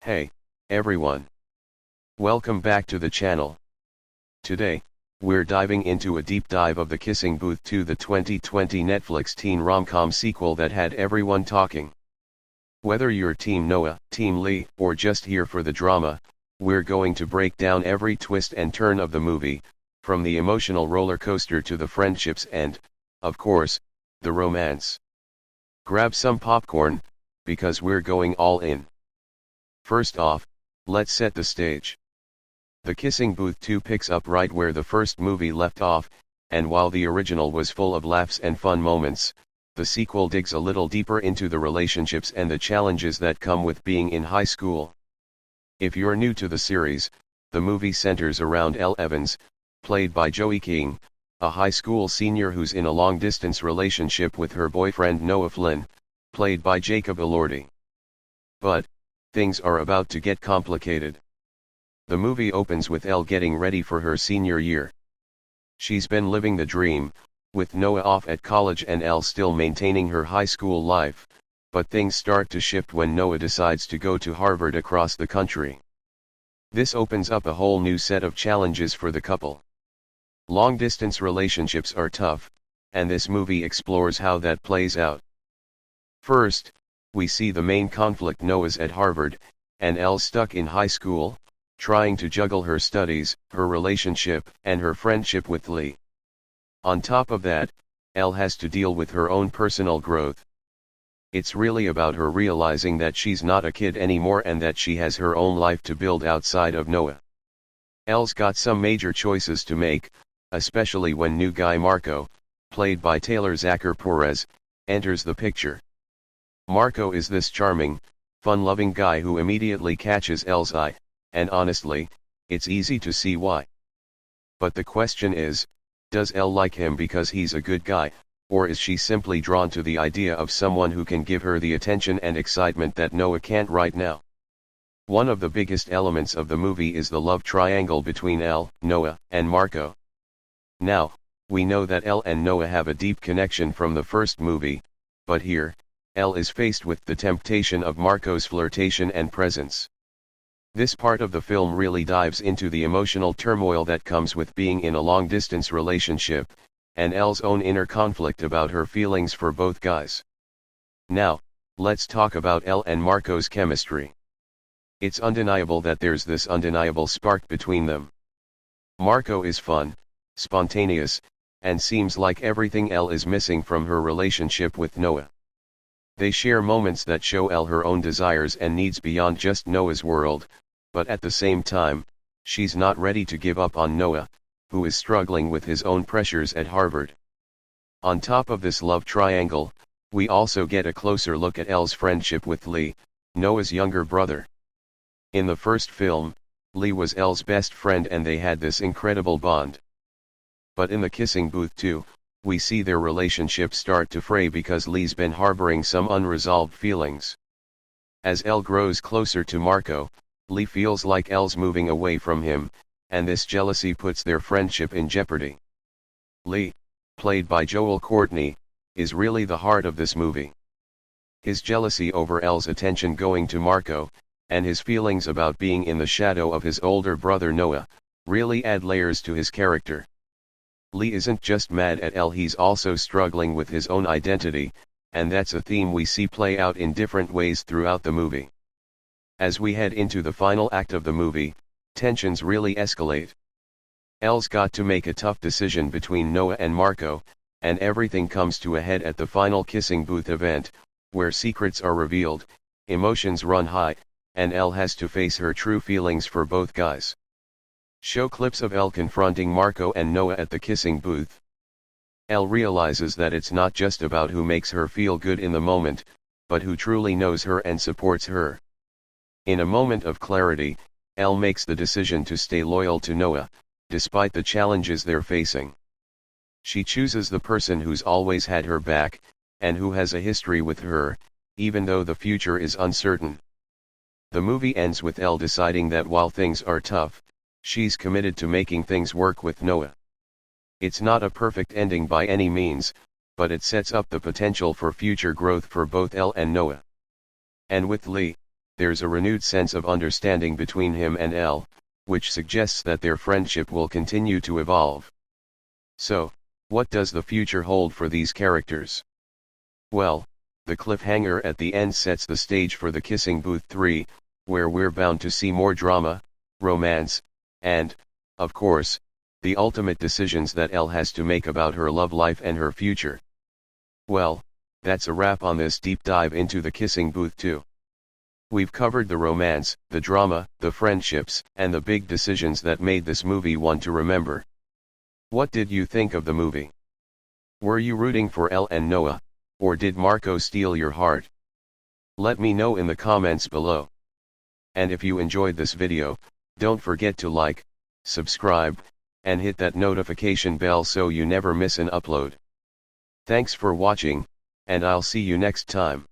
Hey, everyone. Welcome back to the channel. Today, we're diving into a deep dive of The Kissing Booth 2, the 2020 Netflix teen rom-com sequel that had everyone talking. Whether you're Team Noah, Team Lee, or just here for the drama, we're going to break down every twist and turn of the movie, from the emotional roller coaster to the friendships and, of course, the romance. Grab some popcorn, because we're going all in. First off, let's set the stage. The Kissing Booth 2 picks up right where the first movie left off, and while the original was full of laughs and fun moments, the sequel digs a little deeper into the relationships and the challenges that come with being in high school. If you're new to the series, the movie centers around Elle Evans, played by Joey King, a high school senior who's in a long-distance relationship with her boyfriend Noah Flynn, played by Jacob Elordi. But things are about to get complicated. The movie opens with Elle getting ready for her senior year. She's been living the dream, with Noah off at college and Elle still maintaining her high school life, but things start to shift when Noah decides to go to Harvard across the country. This opens up a whole new set of challenges for the couple. Long-distance relationships are tough, and this movie explores how that plays out. First, we see the main conflict. Noah's at Harvard, and Elle's stuck in high school, trying to juggle her studies, her relationship, and her friendship with Lee. On top of that, Elle has to deal with her own personal growth. It's really about her realizing that she's not a kid anymore and that she has her own life to build outside of Noah. Elle's got some major choices to make, especially when new guy Marco, played by Taylor Zacher Perez, enters the picture. Marco is this charming, fun-loving guy who immediately catches Elle's eye, and honestly, it's easy to see why. But the question is, does Elle like him because he's a good guy, or is she simply drawn to the idea of someone who can give her the attention and excitement that Noah can't right now? One of the biggest elements of the movie is the love triangle between Elle, Noah, and Marco. Now, we know that Elle and Noah have a deep connection from the first movie, but here, Elle is faced with the temptation of Marco's flirtation and presence. This part of the film really dives into the emotional turmoil that comes with being in a long-distance relationship, and Elle's own inner conflict about her feelings for both guys. Now, let's talk about Elle and Marco's chemistry. It's undeniable that there's this undeniable spark between them. Marco is fun, spontaneous, and seems like everything Elle is missing from her relationship with Noah. They share moments that show Elle her own desires and needs beyond just Noah's world, but at the same time, she's not ready to give up on Noah, who is struggling with his own pressures at Harvard. On top of this love triangle, we also get a closer look at Elle's friendship with Lee, Noah's younger brother. In the first film, Lee was Elle's best friend and they had this incredible bond. But in The Kissing Booth 2, we see their relationship start to fray because Lee's been harboring some unresolved feelings. As Elle grows closer to Marco, Lee feels like Elle's moving away from him, and this jealousy puts their friendship in jeopardy. Lee, played by Joel Courtney, is really the heart of this movie. His jealousy over Elle's attention going to Marco, and his feelings about being in the shadow of his older brother Noah, really add layers to his character. Lee isn't just mad at Elle, he's also struggling with his own identity, and that's a theme we see play out in different ways throughout the movie. As we head into the final act of the movie, tensions really escalate. Elle's got to make a tough decision between Noah and Marco, and everything comes to a head at the final Kissing Booth event, where secrets are revealed, emotions run high, and Elle has to face her true feelings for both guys. Show clips of Elle confronting Marco and Noah at the Kissing Booth. Elle realizes that it's not just about who makes her feel good in the moment, but who truly knows her and supports her. In a moment of clarity, Elle makes the decision to stay loyal to Noah, despite the challenges they're facing. She chooses the person who's always had her back, and who has a history with her, even though the future is uncertain. The movie ends with Elle deciding that while things are tough, she's committed to making things work with Noah. It's not a perfect ending by any means, but it sets up the potential for future growth for both Elle and Noah. And with Lee, there's a renewed sense of understanding between him and Elle, which suggests that their friendship will continue to evolve. So, what does the future hold for these characters? Well, the cliffhanger at the end sets the stage for the Kissing Booth 3, where we're bound to see more drama, romance, and, of course, the ultimate decisions that Elle has to make about her love life and her future. Well, that's a wrap on this deep dive into the Kissing Booth 2. We've covered the romance, the drama, the friendships, and the big decisions that made this movie one to remember. What did you think of the movie? Were you rooting for Elle and Noah, or did Marco steal your heart? Let me know in the comments below. And if you enjoyed this video, don't forget to like, subscribe, and hit that notification bell so you never miss an upload. Thanks for watching, and I'll see you next time.